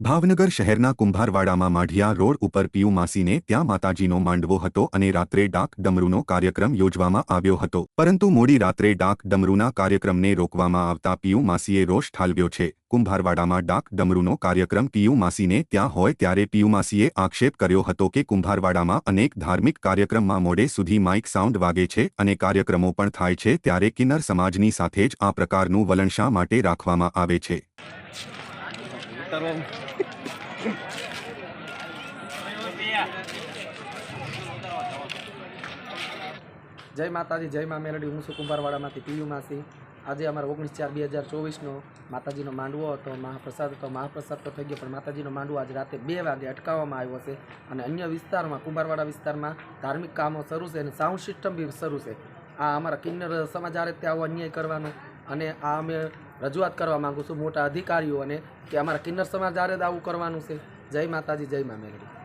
ભાવનગર શહેરના કુંભારવાડામાં માઢિયા રોડ ઉપર પિયુ માસીને ત્યાં માતાજીનો માંડવો હતો અને રાત્રે ડાક ડમરૂનો કાર્યક્રમ યોજવામાં આવ્યો હતો, પરંતુ મોડી રાત્રે ડાક ડમરૂના કાર્યક્રમને રોકવામાં આવતા પિયુ માસીએ રોષ ઠાલવ્યો છે। કુંભારવાડામાં ડાક ડમરૂનો કાર્યક્રમ પિયુ માસીને ત્યાં હોય ત્યારે પિયુ માસીએ આક્ષેપ કર્યો હતો કે કુંભારવાડામાં અનેક ધાર્મિક કાર્યક્રમમાં મોડે સુધી માઇક સાઉન્ડ વાગે છે અને કાર્યક્રમો પણ થાય છે, ત્યારે કિન્નર સમાજની સાથે જ આ પ્રકારનું વલણ શા માટે રાખવામાં આવે છે। जय माताजी, जय माँ मेलडी। हूँ छुं कुंभारवाड़ामांथी पीयू मासी। आज अमारो 19/4/2024 माताजीनो मांडवो हतो, महाप्रसाद हतो। महाप्रसाद तो थई गयो, पण माताजीनो मांडवो आज राते 2 वागे अटकाववामां आव्यो छे अने अन्य विस्तारमां कुंभारवाड़ा विस्तारमां धार्मिक कामों शरू छे अने साउंड सिस्टम बी शरू छे। आ अमारा किन्नर समाज आ रीते आवो अन्याय करवानो अने आ अमे रजूआत करवा मांगू छुं मोटा अधिकारीओने के अमारा किन्नर समाज आ रीते आवुं करवानुं छे। जय माताजी, जय माँ मेलडी।